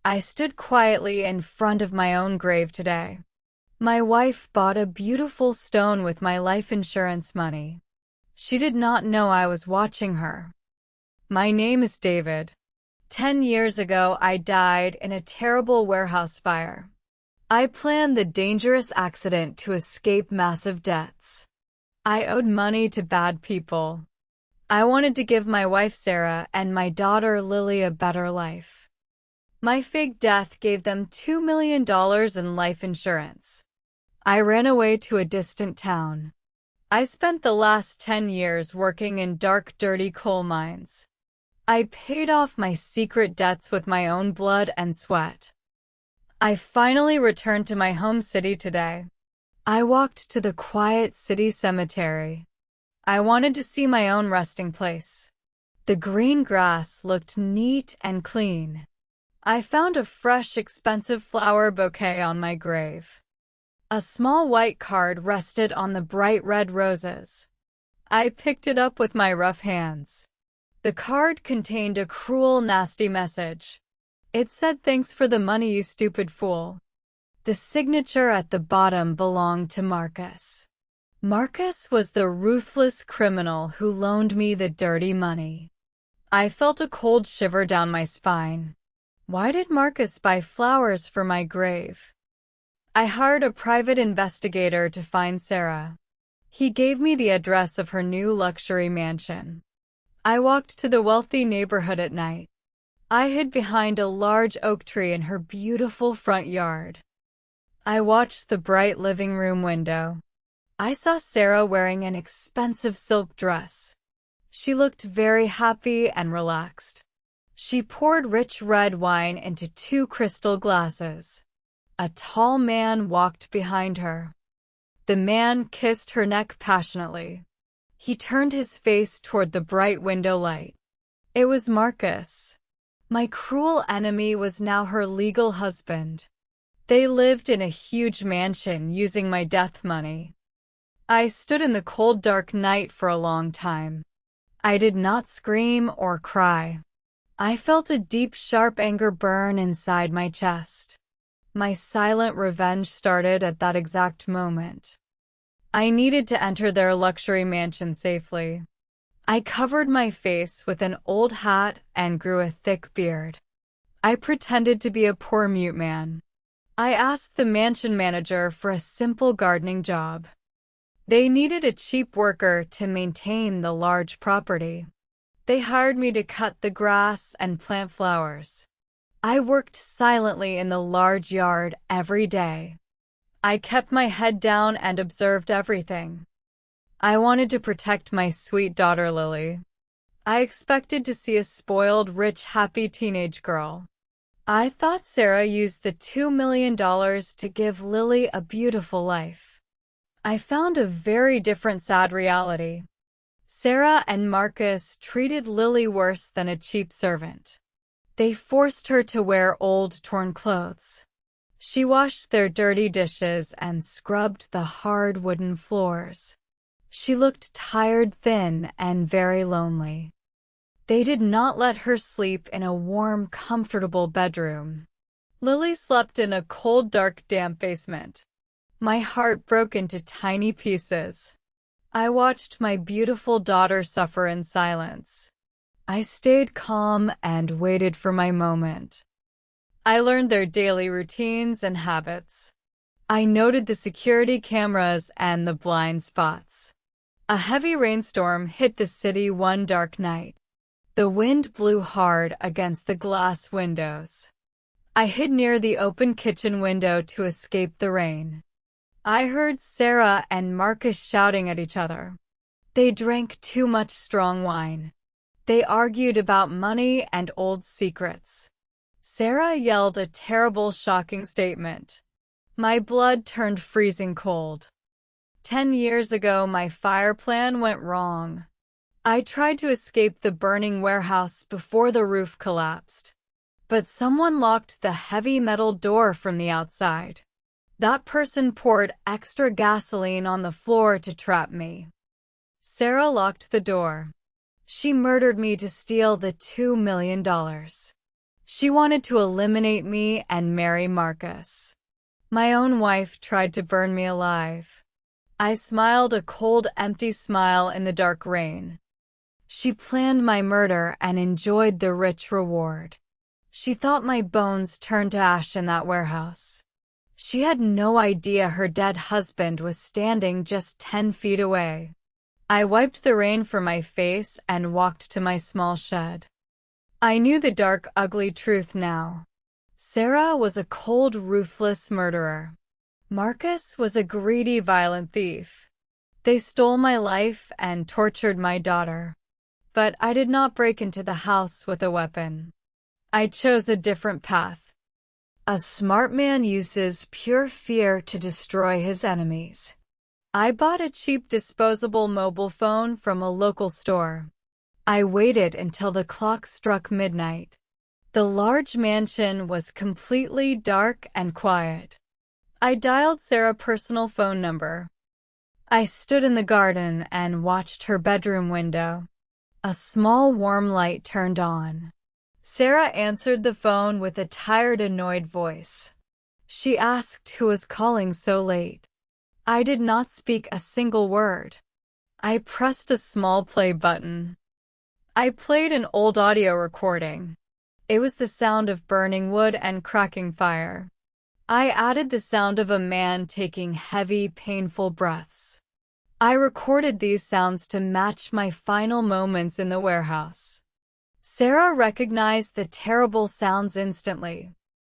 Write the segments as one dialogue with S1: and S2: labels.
S1: I stood quietly in front of my own grave today. My wife bought a beautiful stone with my life insurance money. She did not know I was watching her. My name is David. 10 years ago, I died in a terrible warehouse fire. I planned the dangerous accident to escape massive debts. I owed money to bad people. I wanted to give my wife Sarah and my daughter Lily a better life. My fake death gave them $2 million in life insurance. I ran away to a distant town. I spent the last 10 years working in dark, dirty coal mines. I paid off my secret debts with my own blood and sweat. I finally returned to my home city today. I walked to the quiet city cemetery. I wanted to see my own resting place. The green grass looked neat and clean. I found a fresh, expensive flower bouquet on my grave. A small white card rested on the bright red roses. I picked it up with my rough hands. The card contained a cruel, nasty message. It said, "Thanks for the money, you stupid fool." The signature at the bottom belonged to Marcus. Marcus was the ruthless criminal who loaned me the dirty money. I felt a cold shiver down my spine. Why did Marcus buy flowers for my grave? I hired a private investigator to find Sarah. He gave me the address of her new luxury mansion. I walked to the wealthy neighborhood at night. I hid behind a large oak tree in her beautiful front yard. I watched the bright living room window. I saw Sarah wearing an expensive silk dress. She looked very happy and relaxed. She poured rich red wine into 2 crystal glasses. A tall man walked behind her. The man kissed her neck passionately. He turned his face toward the bright window light. It was Marcus. My cruel enemy was now her legal husband. They lived in a huge mansion using my death money. I stood in the cold, dark night for a long time. I did not scream or cry. I felt a deep, sharp anger burn inside my chest. My silent revenge started at that exact moment. I needed to enter their luxury mansion safely. I covered my face with an old hat and grew a thick beard. I pretended to be a poor mute man. I asked the mansion manager for a simple gardening job. They needed a cheap worker to maintain the large property. They hired me to cut the grass and plant flowers. I worked silently in the large yard every day. I kept my head down and observed everything. I wanted to protect my sweet daughter Lily. I expected to see a spoiled, rich, happy teenage girl. I thought Sarah used the $2 million to give Lily a beautiful life. I found a very different, sad reality. Sarah and Marcus treated Lily worse than a cheap servant. They forced her to wear old, torn clothes. She washed their dirty dishes and scrubbed the hard wooden floors. She looked tired, thin, and very lonely. They did not let her sleep in a warm, comfortable bedroom. Lily slept in a cold, dark, damp basement. My heart broke into tiny pieces. I watched my beautiful daughter suffer in silence. I stayed calm and waited for my moment. I learned their daily routines and habits. I noted the security cameras and the blind spots. A heavy rainstorm hit the city one dark night. The wind blew hard against the glass windows. I hid near the open kitchen window to escape the rain. I heard Sarah and Marcus shouting at each other. They drank too much strong wine. They argued about money and old secrets. Sarah yelled a terrible, shocking statement. My blood turned freezing cold. 10 years ago, my fire plan went wrong. I tried to escape the burning warehouse before the roof collapsed. But someone locked the heavy metal door from the outside. That person poured extra gasoline on the floor to trap me. Sarah locked the door. She murdered me to steal the $2 million. She wanted to eliminate me and marry Marcus. My own wife tried to burn me alive. I smiled a cold, empty smile in the dark rain. She planned my murder and enjoyed the rich reward. She thought my bones turned to ash in that warehouse. She had no idea her dead husband was standing just 10 feet away. I wiped the rain from my face and walked to my small shed. I knew the dark, ugly truth now. Sarah was a cold, ruthless murderer. Marcus was a greedy, violent thief. They stole my life and tortured my daughter. But I did not break into the house with a weapon. I chose a different path. A smart man uses pure fear to destroy his enemies. I bought a cheap disposable mobile phone from a local store. I waited until the clock struck midnight. The large mansion was completely dark and quiet. I dialed Sarah's personal phone number. I stood in the garden and watched her bedroom window. A small warm light turned on. Sarah answered the phone with a tired, annoyed voice. She asked who was calling so late. I did not speak a single word. I pressed a small play button. I played an old audio recording. It was the sound of burning wood and cracking fire. I added the sound of a man taking heavy, painful breaths. I recorded these sounds to match my final moments in the warehouse. Sarah recognized the terrible sounds instantly.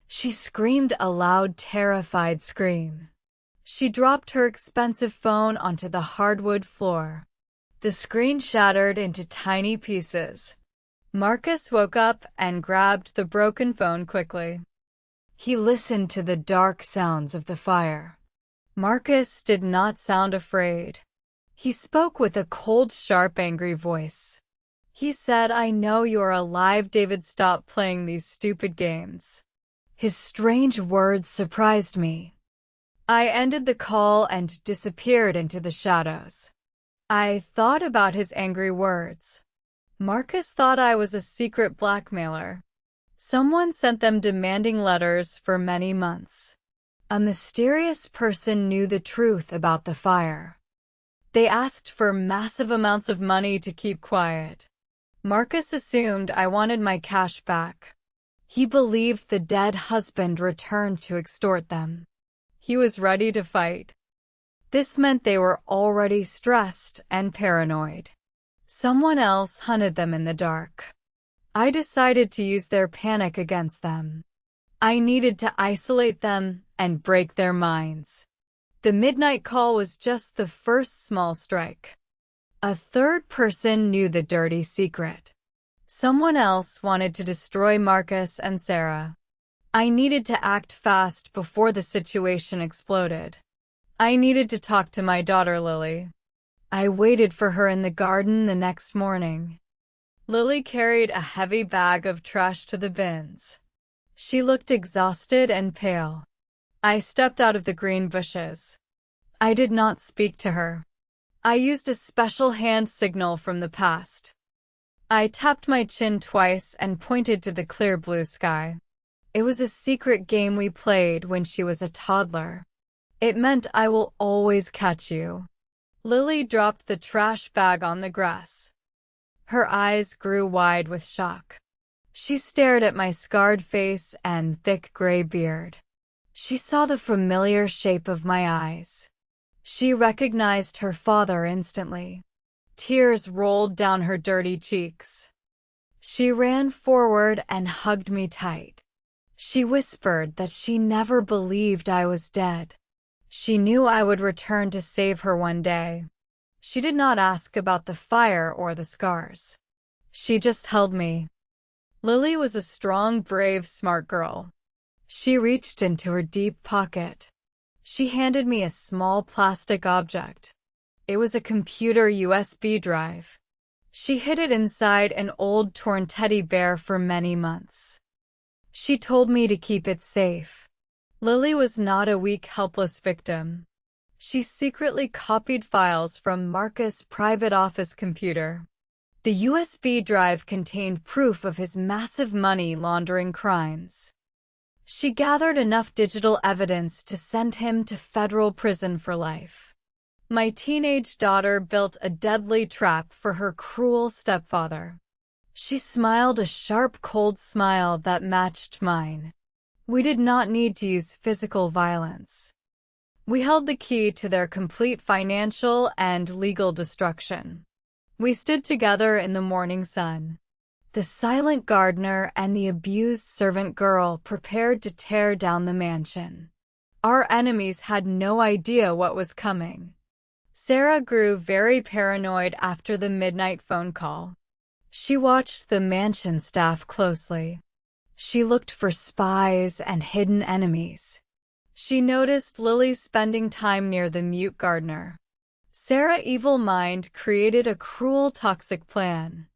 S1: She screamed a loud, terrified scream. She dropped her expensive phone onto the hardwood floor. The screen shattered into tiny pieces. Marcus woke up and grabbed the broken phone quickly. He listened to the dark sounds of the fire. Marcus did not sound afraid. He spoke with a cold, sharp, angry voice. He said, "I know you're alive, David. Stop playing these stupid games." His strange words surprised me. I ended the call and disappeared into the shadows. I thought about his angry words. Marcus thought I was a secret blackmailer. Someone sent them demanding letters for many months. A mysterious person knew the truth about the fire. They asked for massive amounts of money to keep quiet. Marcus assumed I wanted my cash back. He believed the dead husband returned to extort them. He was ready to fight. This meant they were already stressed and paranoid. Someone else hunted them in the dark. I decided to use their panic against them. I needed to isolate them and break their minds. The midnight call was just the first small strike. A third person knew the dirty secret. Someone else wanted to destroy Marcus and Sarah. I needed to act fast before the situation exploded. I needed to talk to my daughter Lily. I waited for her in the garden the next morning. Lily carried a heavy bag of trash to the bins. She looked exhausted and pale. I stepped out of the green bushes. I did not speak to her. I used a special hand signal from the past. I tapped my chin twice and pointed to the clear blue sky. It was a secret game we played when she was a toddler. It meant I will always catch you. Lily dropped the trash bag on the grass. Her eyes grew wide with shock. She stared at my scarred face and thick gray beard. She saw the familiar shape of my eyes. She recognized her father instantly. Tears rolled down her dirty cheeks. She ran forward and hugged me tight. She whispered that she never believed I was dead. She knew I would return to save her one day. She did not ask about the fire or the scars. She just held me. Lily was a strong, brave, smart girl. She reached into her deep pocket. She handed me a small plastic object. It was a computer USB drive. She hid it inside an old torn teddy bear for many months. She told me to keep it safe. Lily was not a weak, helpless victim. She secretly copied files from Marcus' private office computer. The USB drive contained proof of his massive money laundering crimes. She gathered enough digital evidence to send him to federal prison for life. My teenage daughter built a deadly trap for her cruel stepfather. She smiled a sharp, cold smile that matched mine. We did not need to use physical violence. We held the key to their complete financial and legal destruction. We stood together in the morning sun. The silent gardener and the abused servant girl prepared to tear down the mansion. Our enemies had no idea what was coming. Sarah grew very paranoid after the midnight phone call. She watched the mansion staff closely. She looked for spies and hidden enemies. She noticed Lily spending time near the mute gardener. Sarah's evil mind created a cruel, toxic plan.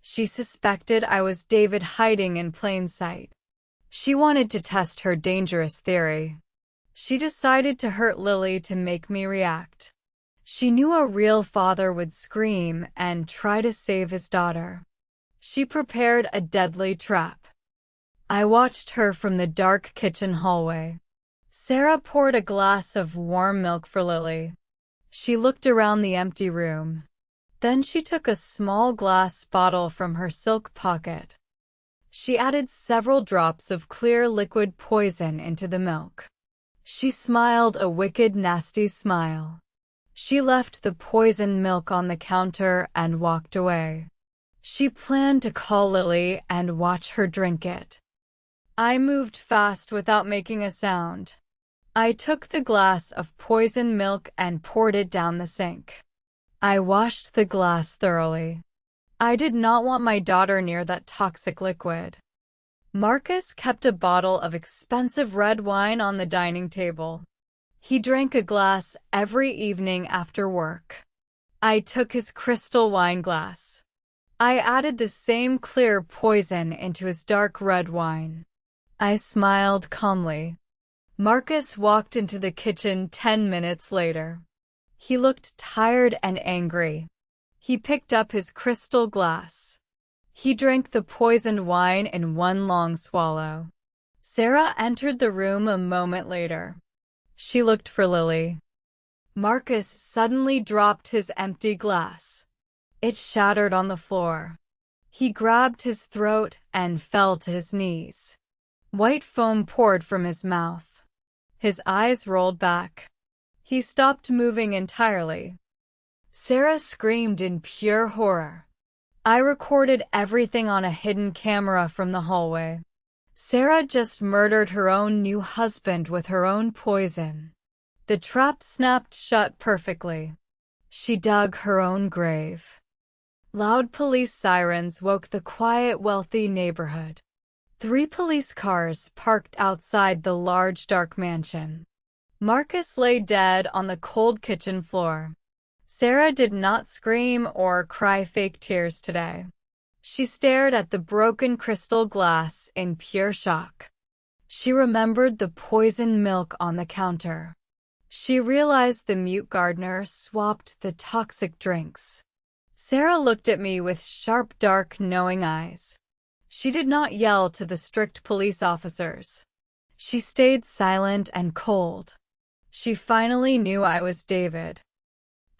S1: She suspected I was David hiding in plain sight. She wanted to test her dangerous theory. She decided to hurt Lily to make me react. She knew a real father would scream and try to save his daughter. She prepared a deadly trap. I watched her from the dark kitchen hallway. Sarah poured a glass of warm milk for Lily. She looked around the empty room. Then she took a small glass bottle from her silk pocket. She added several drops of clear liquid poison into the milk. She smiled a wicked, nasty smile. She left the poisoned milk on the counter and walked away. She planned to call Lily and watch her drink it. I moved fast without making a sound. I took the glass of poisoned milk and poured it down the sink. I washed the glass thoroughly. I did not want my daughter near that toxic liquid. Marcus kept a bottle of expensive red wine on the dining table. He drank a glass every evening after work. I took his crystal wine glass. I added the same clear poison into his dark red wine. I smiled calmly. Marcus walked into the kitchen 10 minutes later. He looked tired and angry. He picked up his crystal glass. He drank the poisoned wine in one long swallow. Sarah entered the room a moment later. She looked for Lily. Marcus suddenly dropped his empty glass. It shattered on the floor. He grabbed his throat and fell to his knees. White foam poured from his mouth. His eyes rolled back. He stopped moving entirely. Sarah screamed in pure horror. I recorded everything on a hidden camera from the hallway. Sarah just murdered her own new husband with her own poison. The trap snapped shut perfectly. She dug her own grave. Loud police sirens woke the quiet, wealthy neighborhood. 3 police cars parked outside the large, dark mansion. Marcus lay dead on the cold kitchen floor. Sarah did not scream or cry fake tears today. She stared at the broken crystal glass in pure shock. She remembered the poisoned milk on the counter. She realized the mute gardener swapped the toxic drinks. Sarah looked at me with sharp, dark, knowing eyes. She did not yell to the strict police officers. She stayed silent and cold. She finally knew I was David.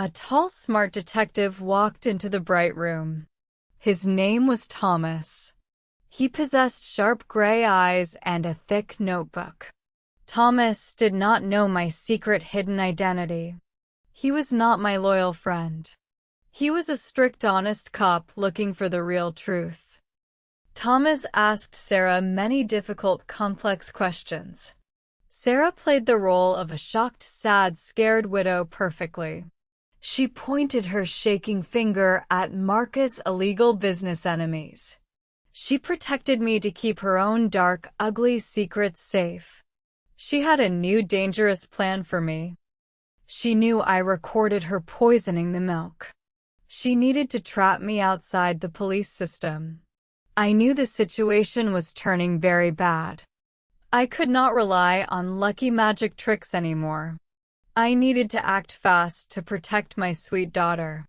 S1: A tall, smart detective walked into the bright room. His name was Thomas. He possessed sharp gray eyes and a thick notebook. Thomas did not know my secret hidden identity. He was not my loyal friend. He was a strict, honest cop looking for the real truth. Thomas asked Sarah many difficult, complex questions. Sarah played the role of a shocked, sad, scared widow perfectly. She pointed her shaking finger at Marcus' illegal business enemies. She protected me to keep her own dark, ugly secrets safe. She had a new, dangerous plan for me. She knew I recorded her poisoning the milk. She needed to trap me outside the police system. I knew the situation was turning very bad. I could not rely on lucky magic tricks anymore. I needed to act fast to protect my sweet daughter.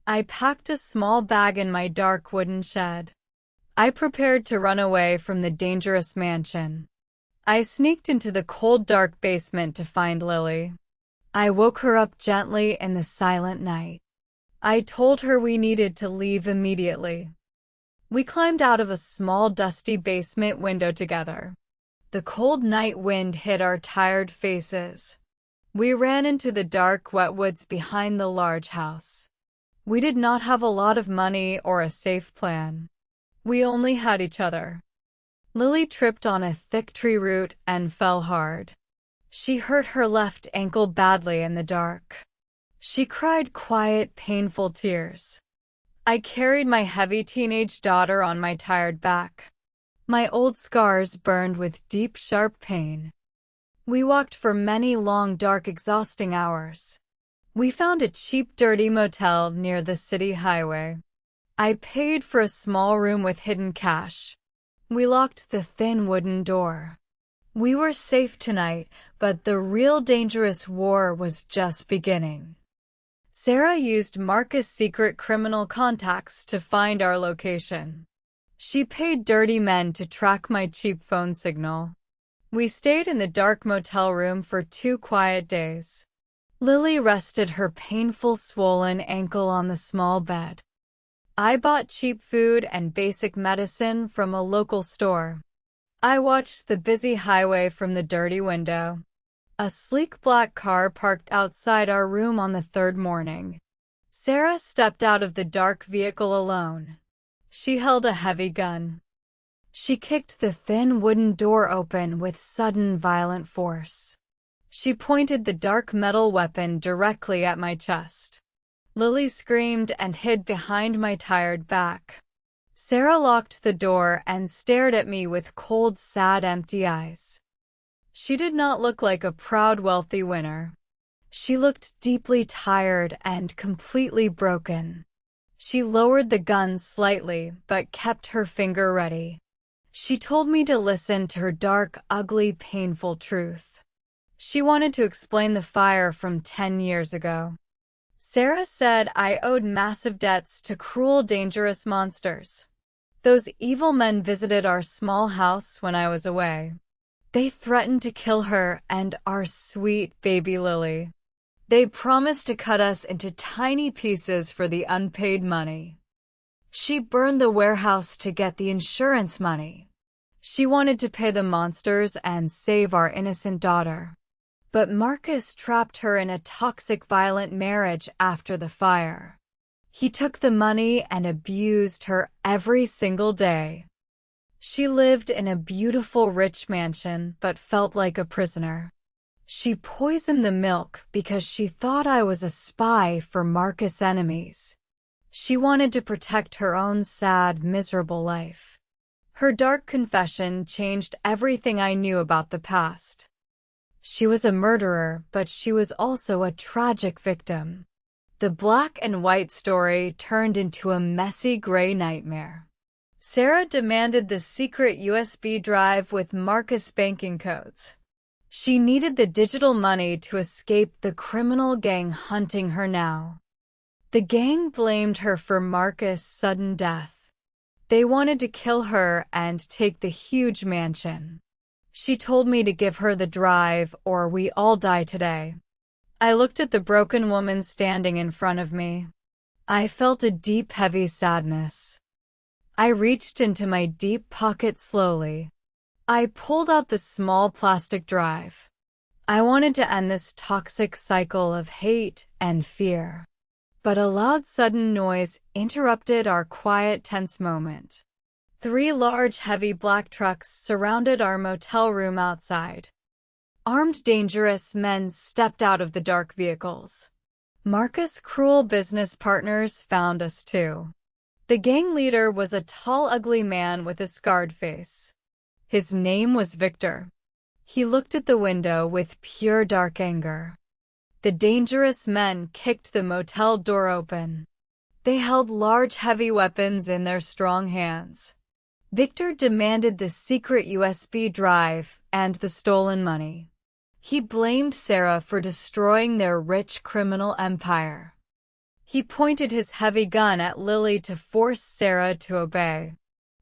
S1: I packed a small bag in my dark wooden shed. I prepared to run away from the dangerous mansion. I sneaked into the cold, dark basement to find Lily. I woke her up gently in the silent night. I told her we needed to leave immediately. We climbed out of a small, dusty basement window together. The cold night wind hit our tired faces. We ran into the dark, wet woods behind the large house. We did not have a lot of money or a safe plan. We only had each other. Lily tripped on a thick tree root and fell hard. She hurt her left ankle badly in the dark. She cried quiet, painful tears. I carried my heavy teenage daughter on my tired back. My old scars burned with deep, sharp pain. We walked for many long, dark, exhausting hours. We found a cheap, dirty motel near the city highway. I paid for a small room with hidden cash. We locked the thin wooden door. We were safe tonight, but the real dangerous war was just beginning. Sarah used Marcus' secret criminal contacts to find our location. She paid dirty men to track my cheap phone signal. We stayed in the dark motel room for 2 quiet days. Lily rested her painful, swollen ankle on the small bed. I bought cheap food and basic medicine from a local store. I watched the busy highway from the dirty window. A sleek black car parked outside our room on the 3rd morning. Sarah stepped out of the dark vehicle alone. She held a heavy gun. She kicked the thin wooden door open with sudden, violent force. She pointed the dark metal weapon directly at my chest. Lily screamed and hid behind my tired back. Sarah locked the door and stared at me with cold, sad, empty eyes. She did not look like a proud, wealthy winner. She looked deeply tired and completely broken. She lowered the gun slightly, but kept her finger ready. She told me to listen to her dark, ugly, painful truth. She wanted to explain the fire from 10 years ago. Sarah said I owed massive debts to cruel, dangerous monsters. Those evil men visited our small house when I was away. They threatened to kill her and our sweet baby Lily. They promised to cut us into tiny pieces for the unpaid money. She burned the warehouse to get the insurance money. She wanted to pay the monsters and save our innocent daughter. But Marcus trapped her in a toxic, violent marriage after the fire. He took the money and abused her every single day. She lived in a beautiful, rich mansion, but felt like a prisoner. She poisoned the milk because she thought I was a spy for Marcus' enemies. She wanted to protect her own sad, miserable life. Her dark confession changed everything I knew about the past. She was a murderer, but she was also a tragic victim. The black and white story turned into a messy gray nightmare. Sarah demanded the secret USB drive with Marcus banking codes. She needed the digital money to escape the criminal gang hunting her now. The gang blamed her for Marcus' sudden death. They wanted to kill her and take the huge mansion. She told me to give her the drive or we all die today. I looked at the broken woman standing in front of me. I felt a deep, heavy sadness. I reached into my deep pocket slowly. I pulled out the small plastic drive. I wanted to end this toxic cycle of hate and fear. But a loud, sudden noise interrupted our quiet, tense moment. 3 large, heavy black trucks surrounded our motel room outside. Armed, dangerous men stepped out of the dark vehicles. Marcus' cruel business partners found us too. The gang leader was a tall, ugly man with a scarred face. His name was Victor. He looked at the window with pure dark anger. The dangerous men kicked the motel door open. They held large, heavy weapons in their strong hands. Victor demanded the secret USB drive and the stolen money. He blamed Sarah for destroying their rich criminal empire. He pointed his heavy gun at Lily to force Sarah to obey.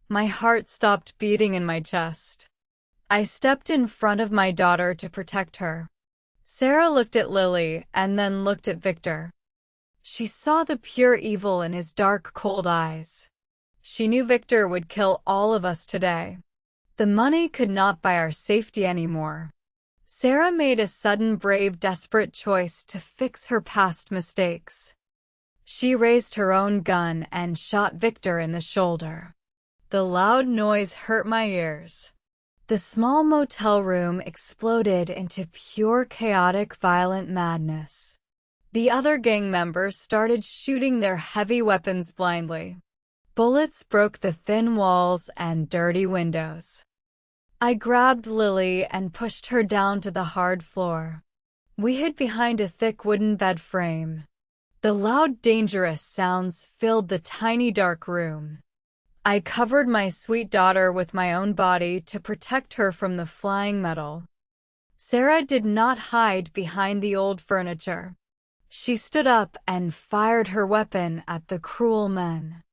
S1: My heart stopped beating in my chest. I stepped in front of my daughter to protect her. Sarah looked at Lily and then looked at Victor. She saw the pure evil in his dark, cold eyes. She knew Victor would kill all of us today. The money could not buy our safety anymore. Sarah made a sudden, brave, desperate choice to fix her past mistakes. She raised her own gun and shot Victor in the shoulder. The loud noise hurt my ears. The small motel room exploded into pure, chaotic, violent madness. The other gang members started shooting their heavy weapons blindly. Bullets broke the thin walls and dirty windows. I grabbed Lily and pushed her down to the hard floor. We hid behind a thick wooden bed frame. The loud, dangerous sounds filled the tiny dark room. I covered my sweet daughter with my own body to protect her from the flying metal. Sarah did not hide behind the old furniture. She stood up and fired her weapon at the cruel men.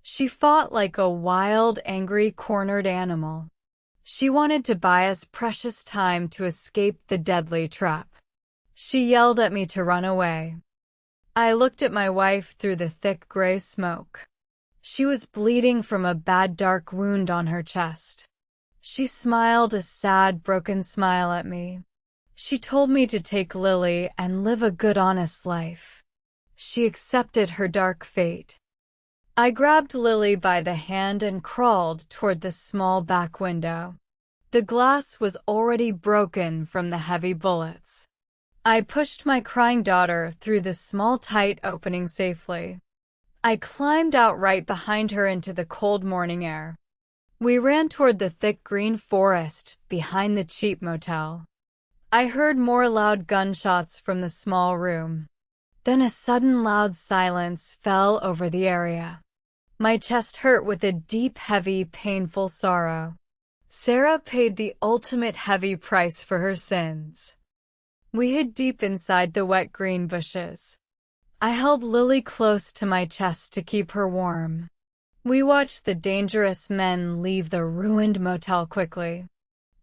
S1: She fought like a wild, angry, cornered animal. She wanted to buy us precious time to escape the deadly trap. She yelled at me to run away. I looked at my wife through the thick gray smoke. She was bleeding from a bad dark wound on her chest. She smiled a sad, broken smile at me. She told me to take Lily and live a good, honest life. She accepted her dark fate. I grabbed Lily by the hand and crawled toward the small back window. The glass was already broken from the heavy bullets. I pushed my crying daughter through the small, tight opening safely. I climbed out right behind her into the cold morning air. We ran toward the thick green forest behind the cheap motel. I heard more loud gunshots from the small room. Then a sudden loud silence fell over the area. My chest hurt with a deep, heavy, painful sorrow. Sarah paid the ultimate heavy price for her sins. We hid deep inside the wet green bushes. I held Lily close to my chest to keep her warm. We watched the dangerous men leave the ruined motel quickly.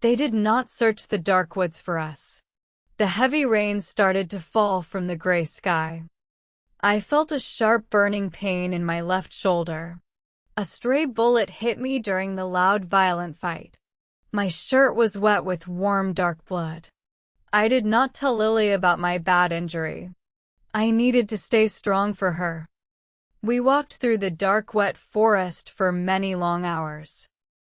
S1: They did not search the dark woods for us. The heavy rain started to fall from the gray sky. I felt a sharp burning pain in my left shoulder. A stray bullet hit me during the loud, violent fight. My shirt was wet with warm, dark blood. I did not tell Lily about my bad injury. I needed to stay strong for her. We walked through the dark, wet forest for many long hours.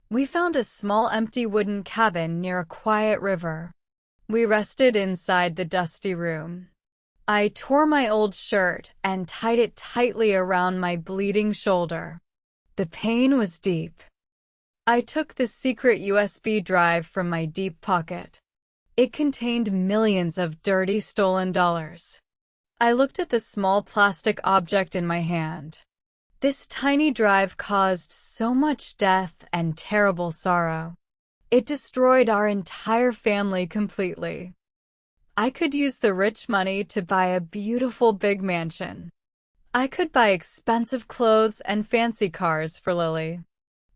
S1: We found a small, empty wooden cabin near a quiet river. We rested inside the dusty room. I tore my old shirt and tied it tightly around my bleeding shoulder. The pain was deep. I took the secret USB drive from my deep pocket. It contained millions of dirty, stolen dollars. I looked at the small plastic object in my hand. This tiny drive caused so much death and terrible sorrow. It destroyed our entire family completely. I could use the rich money to buy a beautiful big mansion. I could buy expensive clothes and fancy cars for Lily.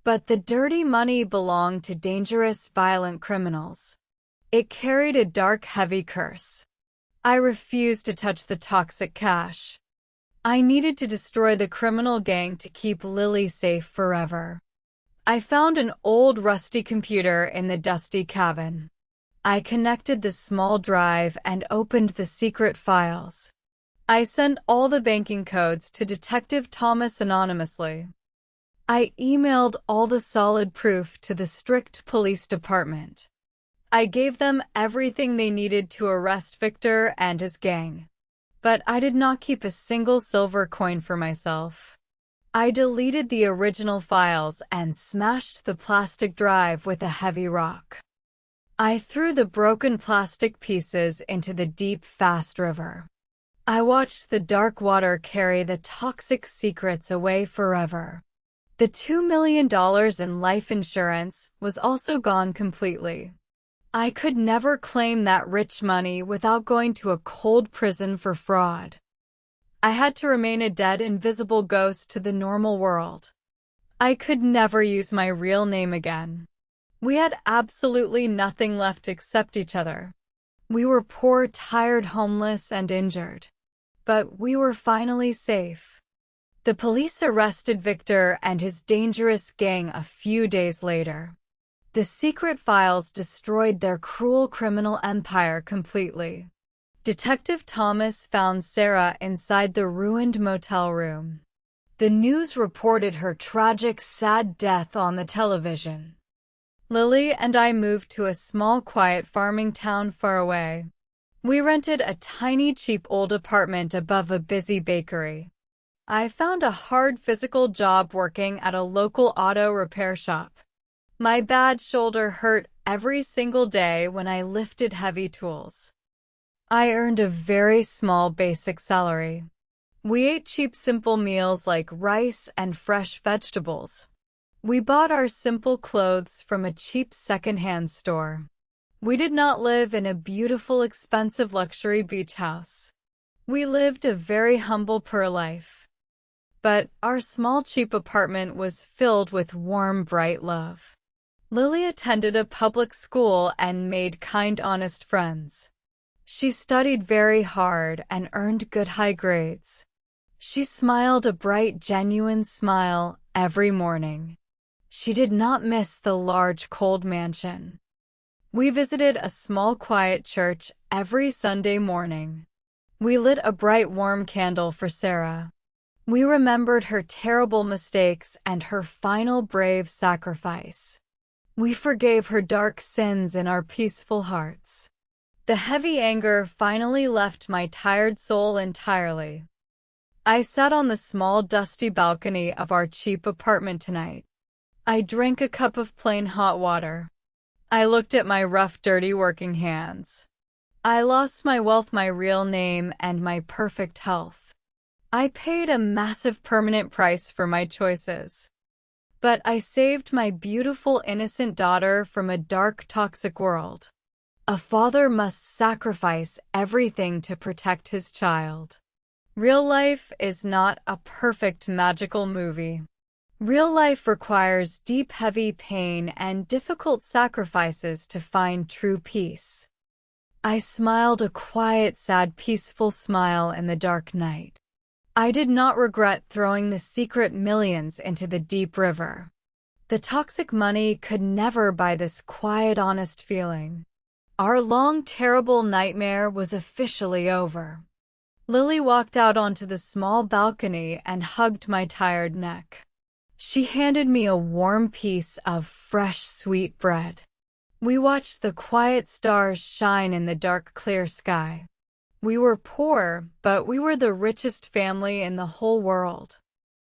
S1: But the dirty money belonged to dangerous, violent criminals. It carried a dark, heavy curse. I refused to touch the toxic cash. I needed to destroy the criminal gang to keep Lily safe forever. I found an old, rusty computer in the dusty cabin. I connected the small drive and opened the secret files. I sent all the banking codes to Detective Thomas anonymously. I emailed all the solid proof to the strict police department. I gave them everything they needed to arrest Victor and his gang. But I did not keep a single silver coin for myself. I deleted the original files and smashed the plastic drive with a heavy rock. I threw the broken plastic pieces into the deep, fast river. I watched the dark water carry the toxic secrets away forever. The $2 million in life insurance was also gone completely. I could never claim that rich money without going to a cold prison for fraud. I had to remain a dead, invisible ghost to the normal world. I could never use my real name again. We had absolutely nothing left except each other. We were poor, tired, homeless, and injured. But we were finally safe. The police arrested Victor and his dangerous gang a few days later. The secret files destroyed their cruel criminal empire completely. Detective Thomas found Sarah inside the ruined motel room. The news reported her tragic, sad death on the television. Lily and I moved to a small, quiet farming town far away. We rented a tiny, cheap old apartment above a busy bakery. I found a hard physical job working at a local auto repair shop. My bad shoulder hurt every single day when I lifted heavy tools. I earned a very small basic salary. We ate cheap, simple meals like rice and fresh vegetables. We bought our simple clothes from a cheap secondhand store. We did not live in a beautiful, expensive luxury beach house. We lived a very humble, poor life. But our small, cheap apartment was filled with warm, bright love. Lily attended a public school and made kind, honest friends. She studied very hard and earned good high grades. She smiled a bright, genuine smile every morning. She did not miss the large, cold mansion. We visited a small, quiet church every Sunday morning. We lit a bright, warm candle for Sarah. We remembered her terrible mistakes and her final brave sacrifice. We forgave her dark sins in our peaceful hearts. The heavy anger finally left my tired soul entirely. I sat on the small, dusty balcony of our cheap apartment tonight. I drank a cup of plain hot water. I looked at my rough, dirty working hands. I lost my wealth, my real name, and my perfect health. I paid a massive permanent price for my choices. But I saved my beautiful, innocent daughter from a dark, toxic world. A father must sacrifice everything to protect his child. Real life is not a perfect, magical movie. Real life requires deep, heavy pain and difficult sacrifices to find true peace. I smiled a quiet, sad, peaceful smile in the dark night. I did not regret throwing the secret millions into the deep river. The toxic money could never buy this quiet, honest feeling. Our long, terrible nightmare was officially over. Lily walked out onto the small balcony and hugged my tired neck. She handed me a warm piece of fresh, sweet bread. We watched the quiet stars shine in the dark, clear sky. We were poor, but we were the richest family in the whole world.